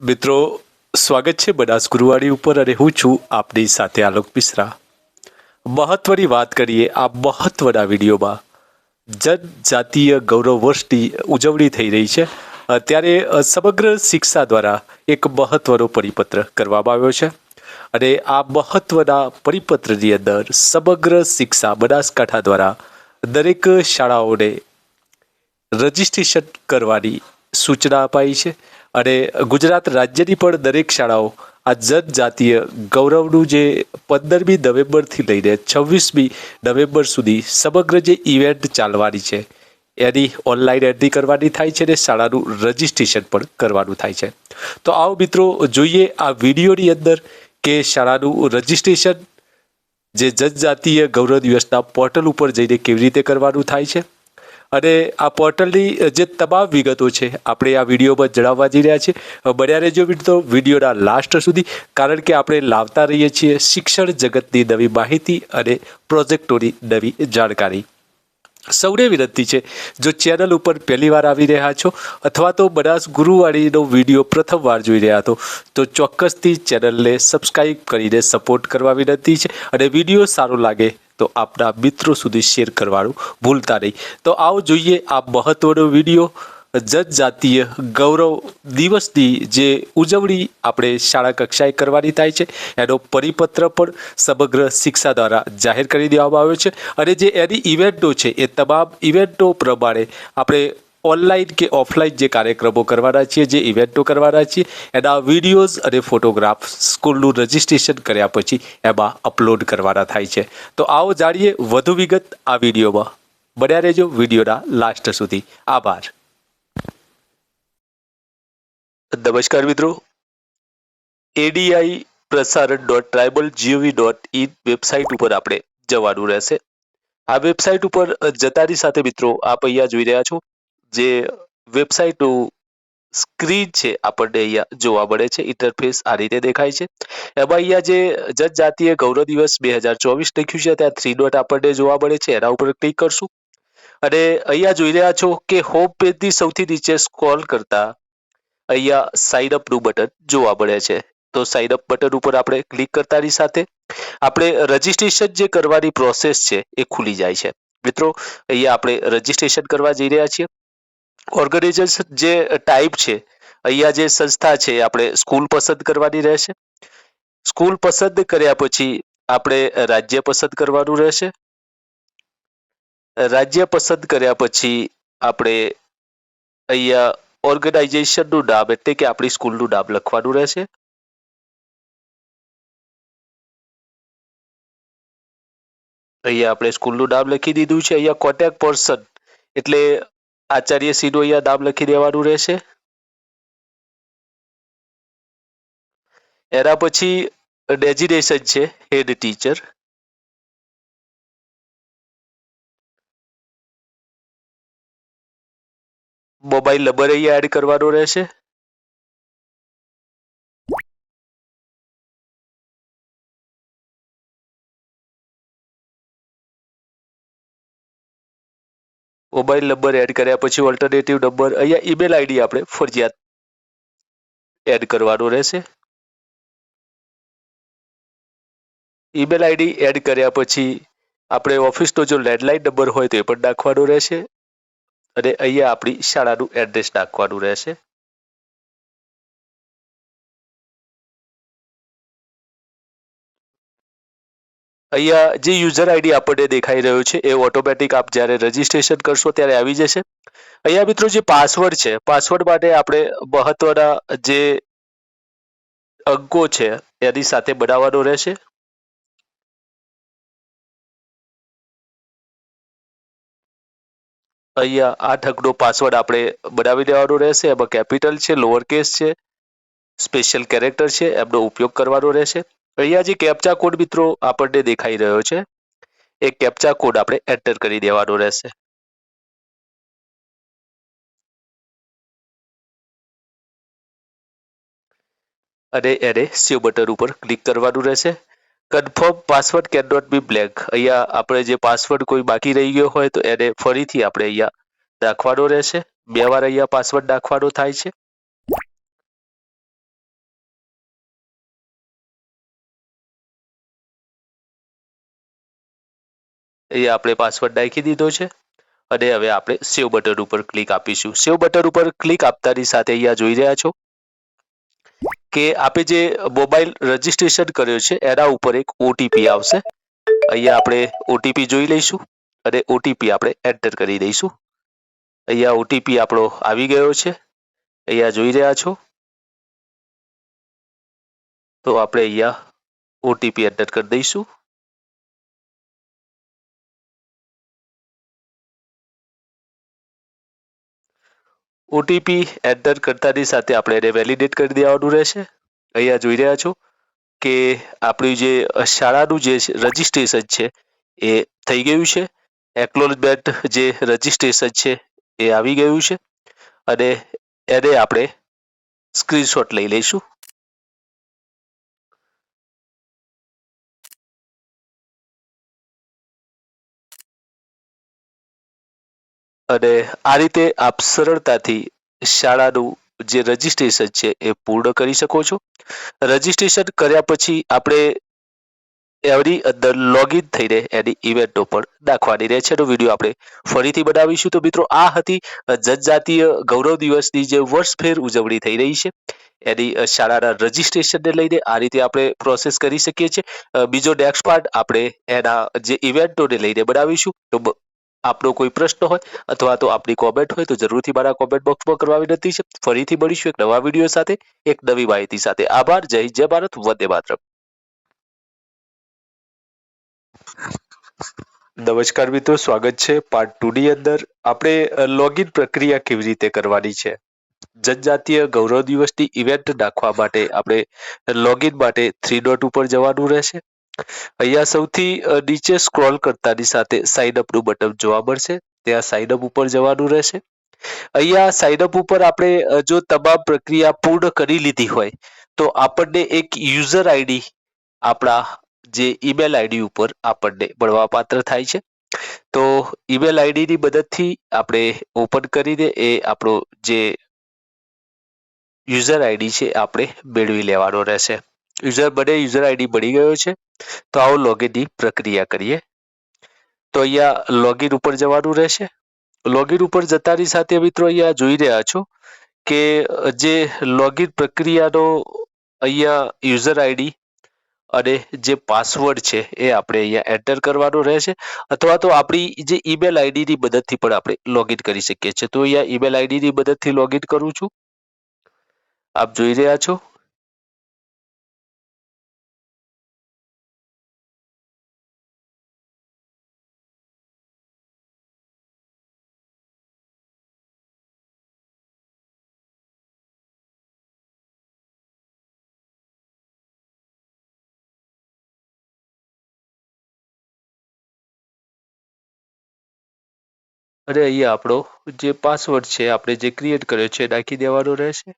મિત્રો, સ્વાગત છે બનાસ ગુરુવાડી ઉપર અને હું છું આપની સાથે આલોક મિશ્રા। મહત્વની વાત કરીએ આ મહત્વના વિડીયોમાં જનજાતીય ગૌરવ વર્ષની ઉજવણી થઈ રહી છે ત્યારે સમગ્ર શિક્ષા દ્વારા એક મહત્વનો પરિપત્ર કરવામાં આવ્યો છે અને આ મહત્વના પરિપત્રની અંદર સમગ્ર શિક્ષા બનાસકાંઠા દ્વારા દરેક શાળાઓને રજિસ્ટ્રેશન કરવાની સૂચના અપાઈ છે અને ગુજરાત રાજ્યની પણ દરેક શાળાઓ આ જનજાતીય ગૌરવનું જે 15મી નવેમ્બરથી લઈને 26મી નવેમ્બર સુધી સમગ્ર જે ઇવેન્ટ ચાલવાની છે એની ઓનલાઈન એન્ટ્રી કરવાની થાય છે અને શાળાનું રજિસ્ટ્રેશન પણ કરવાનું થાય છે। તો આવો મિત્રો જોઈએ આ વિડીયોની અંદર કે શાળાનું રજિસ્ટ્રેશન જે જનજાતીય ગૌરવ દિવસના પોર્ટલ ઉપર જઈને કેવી રીતે કરવાનું થાય છે અને આ પોર્ટલની જે તમામ વિગતો છે આપણે આ વિડીયોમાં જણાવવા જઈ રહ્યા છીએ। બન્યા રહેજો મિત્રો વિડીયોના લાસ્ટ સુધી, કારણ કે આપણે લાવતા રહીએ છીએ શિક્ષણ જગતની નવી માહિતી અને પ્રોજેક્ટોની નવી જાણકારી। સૌને વિનંતી છે, જો ચેનલ ઉપર પહેલી વાર આવી રહ્યા છો અથવા તો બનાસ ગુરુવાડીનો વિડીયો પ્રથમવાર જોઈ રહ્યા છો તો ચોક્કસથી ચેનલને સબસ્ક્રાઈબ કરીને સપોર્ટ કરવા વિનંતી છે અને વિડીયો સારો લાગે તો આપના મિત્રો સુધી શેર કરવાનું ભૂલતા નહીં। તો આવો જોઈએ આ મહત્વનો વિડીયો જનજાતીય ગૌરવ દિવસની જે ઉજવણી આપણે શાળા કક્ષાએ કરવાની થાય છે એનો પરિપત્ર પણ સમગ્ર શિક્ષા દ્વારા જાહેર કરી દેવામાં આવ્યો છે અને જે એની ઇવેન્ટો છે એ તમામ ઇવેન્ટો પ્રમાણે આપણે ઓનલાઈન કે ઓફલાઈન જે કાર્યક્રમો કરવાના છીએ, જે ઇવેન્ટો કરવાના છીએ એના વિડીયોઝ અને ફોટોગ્રાફ સ્કૂલનું રજિસ્ટ્રેશન કર્યા પછી એમાં અપલોડ કરવાના થાય છે। તો આવો જાણીએ વધુ વિગત આ વિડીયોમાં, બન્યા રહેજો વિડીયોના લાસ્ટ સુધી। આભાર। નમસ્કાર મિત્રો, ADI prasaran.tribal.gov.in વેબસાઇટ ઉપર આપણે જવાનું રહેશે। આ વેબસાઇટ ઉપર જતાની સાથે મિત્રો આપ અહીંયા જોઈ રહ્યા છો જે વેબસાઇટનું સ્ક્રીન છે આપણને અહીંયા જોવા મળે છે। ઇન્ટરફેસ આ રીતે દેખાય છે। એમાં અહીંયા જે જનજાતીય ગૌરવ દિવસ 2024 લખ્યું છે ત્યાં 3 ડોટ આપણને જોવા મળે છે, એના ઉપર ક્લિક કરશું અને અહીંયા જોઈ રહ્યા છો કે હોમ પેજની સૌથી નીચે સ્ક્રોલ કરતા અહીંયા સાઇન અપનું બટન જોવા મળે છે। તો સાઇન અપ બટન ઉપર આપણે ક્લિક કરતાની સાથે આપણે રજિસ્ટ્રેશન જે કરવાની પ્રોસેસ છે એ ખુલી જાય છે। મિત્રો અહીંયા આપણે રજિસ્ટ્રેશન કરવા જઈ રહ્યા છીએ। ઓર્ગેનાઇઝેશન જે ટાઈપ છે અહીંયા જે સંસ્થા છે આપણે સ્કૂલ પસંદ કરવાની રહેશે। સ્કૂલ પસંદ કર્યા પછી આપણે રાજ્ય પસંદ કરવાનું રહેશે। રાજ્ય પસંદ કર્યા પછી આપણે અહીંયા ઓર્ગેનાઇઝેશનનું નામ એટલે કે આપણી સ્કૂલનું નામ લખવાનું રહેશે। અહીંયા આપણે સ્કૂલનું નામ લખી દીધું છે। અહીંયા કોન્ટેક્ટ પર્સન એટલે આચાર્યશ્રીનું અહીંયા નામ લખી દેવાનું રહેશે। એના પછી ડેઝિગ્નેશન છે હેડ ટીચર। મોબાઈલ નંબર અહીંયા એડ કરવાનો રહેશે। મોબાઈલ નંબર એડ કર્યા પછી ઓલ્ટરનેટિવ નંબર અહીંયા ઈમેલ આઈડી આપણે ફરજિયાત એડ કરવાનો રહેશે। ઈમેલ આઈડી એડ કર્યા પછી આપણે ઓફિસનો જો લેન્ડલાઇન નંબર હોય તો એ પણ નાખવાનો રહેશે અને અહીંયા આપણી શાળાનું એડ્રેસ નાખવાનું રહેશે। અહીંયા જે યુઝર આઈડી આપણને દેખાઈ રહ્યો છે એ ઓટોમેટિક આપ જ્યારે રજિસ્ટ્રેશન કરશો ત્યારે આવી જશે। અહીંયા મિત્રો જે પાસવર્ડ છે, પાસવર્ડ માટે આપણે મહત્વના જે અંકો છે એની સાથે બનાવવાનો રહેશે। અહીંયા 8 અંકનો પાસવર્ડ આપણે બનાવી દેવાનો રહેશે। એમાં કેપિટલ છે, લોઅર કેસ છે, સ્પેશિયલ કેરેક્ટર છે, એમનો ઉપયોગ કરવાનો રહેશે। અહીંયા જે કેપ્ચા કોડ મિત્રો આપણને દેખાઈ રહ્યો છે એ કેપ્ચા કોડ આપણે એન્ટર કરી દેવાનો રહેશે। અને એને સેવ બટન ઉપર ક્લિક કરવાનું રહેશે। Confirm password can not be blank, અહીંયા આપણે જે પાસવર્ડ કોઈ બાકી રહી ગયો હોય તો એને ફરીથી આપણે અહીંયા નાખવાનો રહેશે। 2 વાર અહીંયા પાસવર્ડ નાખવાનો થાય છે। અહીંયા આપણે પાસવર્ડ નાખી દીધો છે અને હવે આપણે સેવ બટન ઉપર ક્લિક આપીશું. સેવ બટન ઉપર ક્લિક આપતાની સાથે અહીંયા જોઈ રહ્યા છો કે આપણે જે મોબાઈલ રજીસ્ટ્રેશન કર્યો છે એના ઉપર એક ઓટીપી આવશે. અહીંયા આપણે ઓટીપી જોઈ લઈશું અને ઓટીપી આપણે એન્ટર કરી દઈશું. અહીંયા ઓટીપી આપણો આવી ગયો છે, અહીંયા જોઈ રહ્યા છો. તો આપણે અહીંયા ઓટીપી એન્ટર કરી દઈશું. ઓટીપી એન્ટર કરતાની સાથે આપણે એને વેલિડેટ કરી દેવાનું રહેશે. અહીંયા જોઈ રહ્યા છો કે આપણી જે શાળાનું જે રજીસ્ટ્રેશન છે એ થઈ ગયું છે. એકનોલેજમેન્ટ જે રજીસ્ટ્રેશન છે એ આવી ગયું છે અને એને આપણે સ્ક્રીનશોટ લઈ લઈશું. અને આ રીતે આપ સરળતાથી શાળાનું જે રજીસ્ટ્રેશન છે એ પૂર્ણ કરી શકો છો. રજીસ્ટ્રેશન કર્યા પછી આપણે એની અંદર લોગિન થઈને એની ઇવેન્ટો પણ નાખવાની રહે છે. એનો વિડીયો આપણે ફરીથી બનાવીશું. તો મિત્રો, આ હતી જનજાતીય ગૌરવ દિવસની જે વર્ષભેર ઉજવણી થઈ રહી છે એની શાળાના રજીસ્ટ્રેશનને લઈને આ રીતે આપણે પ્રોસેસ કરી શકીએ છીએ. બીજો નેક્સ્ટ પાર્ટ આપણે એના જે ઇવેન્ટોને લઈને બનાવીશું. તો આપનો કોઈ પ્રશ્ન હોય અથવા તો આપની કોમેન્ટ હોય તો જરૂરથી મારા કોમેન્ટ બોક્સમાં કરવા વિનંતી છે. ફરીથી મળીશું એક નવા વિડીયો સાથે, એક નવી માહિતી સાથે. આભાર. જય હિન્દ, જય ભારત, વંદે માતરમ. નમસ્કાર મિત્રો, સ્વાગત છે પાર્ટ 2 ની અંદર. આપણે લોગિન પ્રક્રિયા કેવી રીતે કરવાની છે. જનજાતીય ગૌરવ દિવસની ઇવેન્ટ નાખવા માટે આપણે લોગિન માટે 3 ડોટ ઉપર જવાનું રહેશે. અહીંયા સૌથી નીચે સ્ક્રોલ કરતાની સાથે સાઇન અપનું બટન જોવા મળશે, ત્યાં સાઇન અપ ઉપર જવાનું રહેશે. અહીંયા સાઇન અપ ઉપર આપણે જો તમામ પ્રક્રિયા પૂર્ણ કરી લીધી હોય તો આપણને એક યુઝર આઈડી આપણા જે ઈમેલ આઈડી ઉપર આપણને મળવાપાત્ર થાય છે. તો ઈમેલ આઈડીની મદદથી આપણે ઓપન કરીને એ આપણો જે યુઝર આઈડી છે આપણે મેળવી લેવાનો રહેશે. યુઝર આઈડી મળી ગયો છે. તો આવો લોગિનની પ્રક્રિયા કરીએ. તો અહીંયા લોગિન ઉપર જવાનું રહેશે. લોગિન ઉપર જતાની સાથે મિત્રો અહીંયા જોઈ રહ્યા છો કે જે લોગિન પ્રક્રિયાનો અહીંયા યુઝર આઈડી અને જે પાસવર્ડ છે એ આપણે અહીંયા એન્ટર કરવાનો રહેશે, અથવા તો આપણી જે ઈમેલ આઈડીની મદદથી પણ આપણે લોગિન કરી શકીએ છીએ. તો અહીંયા ઈમેલ આઈડીની મદદથી લોગિન કરું છું. આપ જોઈ રહ્યા છો. અને અહીંયા આપણો જે પાસવર્ડ છે આપણે જે ક્રિએટ કર્યો છે નાખી દેવાનો રહેશે.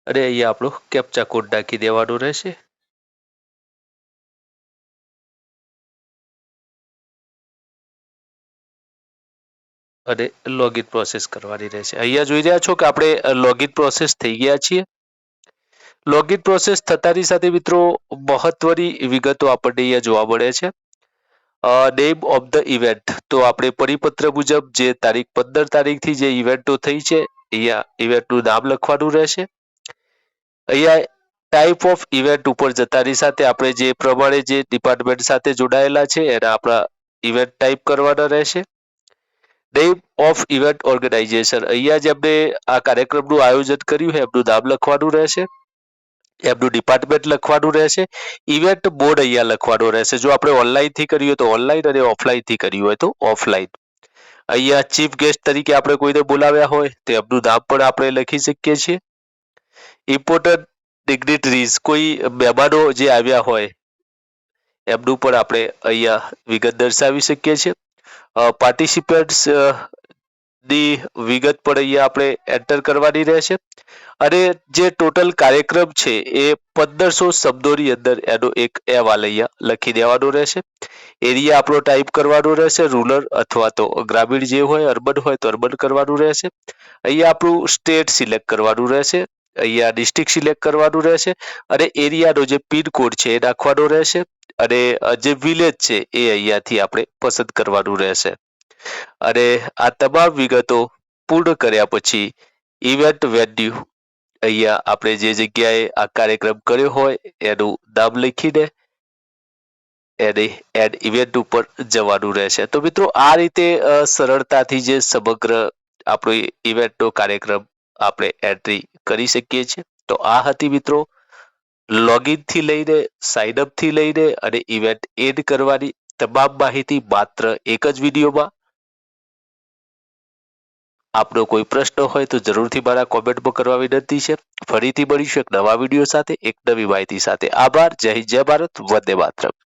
અને અહીંયા આપણો કેપ્ચા કોડ નાખી દેવાનો રહેશે. અને લોગિન પ્રોસેસ કરવાની રહેશે. અહીંયા જોઈ રહ્યા છો કે આપણે લોગિન પ્રોસેસ થઈ ગયા છીએ. લોગિન પ્રોસેસ થતાની સાથે મિત્રો મહત્વની વિગતો આપણને અહીંયા જોવા મળે છે. નેમ ઓફ ધ ઇવેન્ટ, તો આપણે પરિપત્ર મુજબ જે તારીખ 15 તારીખથી જે ઇવેન્ટો થઈ છે અહીંયા ઇવેન્ટનું નામ લખવાનું રહેશે. અહીંયા ટાઈપ ઓફ ઇવેન્ટ ઉપર જતાની સાથે આપણે જે પ્રમાણે જે ડિપાર્ટમેન્ટ સાથે જોડાયેલા છે એના આપણા ઇવેન્ટ ટાઈપ કરવાના રહેશે. નેમ ઓફ ઇવેન્ટ ઓર્ગેનાઇઝેશન, અહીંયા જેમને આ કાર્યક્રમનું આયોજન કર્યું છે એમનું નામ લખવાનું રહેશે, એમનું ડિપાર્ટમેન્ટ લખવાનું રહેશે. ઇવેન્ટ બોર્ડ અહીંયા લખવાનો રહેશે. જો આપણે ઓનલાઈન થી કર્યું હોય તો ઓનલાઈન અને ઓફલાઈન થી કર્યું હોય તો ઓફલાઈન. અહીંયા ચીફ ગેસ્ટ તરીકે આપણે કોઈને બોલાવ્યા હોય તો એમનું નામ પણ આપણે લખી શકીએ છીએ. ઇમ્પોર્ટન્ટ ડિગ્નિટરીઝ, કોઈ મહેમાનો જે આવ્યા હોય એમનું પણ આપણે અહીંયા વિગત દર્શાવી શકીએ છીએ. પાર્ટિસિપન્ટ્સ ની વિગત પણ અહીંયા આપણે એન્ટર કરવાની રહેશે. અને જે ટોટલ કાર્યક્રમ છે એ 1500 શબ્દોની અંદર એનો એક અહેવાલ અહીંયા લખી દેવાનો રહેશે. એરિયા આપણો ટાઈપ કરવાનો રહેશે, રૂરલ અથવા તો ગ્રામીણ જે હોય, અર્બન હોય તો અર્બન કરવાનું રહેશે. અહીંયા આપણું સ્ટેટ સિલેક્ટ કરવાનું રહેશે. અહીંયા ડિસ્ટ્રિક્ટ સિલેક્ટ કરવાનું રહેશે અને એરિયાનો જે પિનકોડ છે એ નાખવાનો રહેશે અને જે વિલેજ છે એ અહીંયાથી આપણે પસંદ કરવાનું રહેશે અને આ તમામ વિગતો પૂર્ણ કર્યા પછી ઇવેન્ટ વેન્યુ અહીંયા આપણે જે જગ્યાએ આ કાર્યક્રમ કર્યો હોય એનું નામ લખીને એને એડ ઇવેન્ટ ઉપર જવાનું રહેશે. તો મિત્રો આ રીતે સરળતાથી જે સમગ્ર આપણો ઇવેન્ટનો કાર્યક્રમ આપણે એન્ટ્રી કરી શકીએ છીએ. તો આ હતી મિત્રો લોગિન થી લઈને સાઇન અપ થી લઈને અને ઇવેન્ટ એડ કરવાની તમામ માહિતી માત્ર એક જ વિડીયોમાં. આપનો કોઈ પ્રશ્ન હોય તો જરૂરથી મારા કોમેન્ટમાં કરવા વિનંતી છે. ફરીથી મળીશું એક નવા વિડીયો સાથે એક નવી માહિતી સાથે. આભાર. જય હિન્દ, જય ભારત, વંદે માતરમ.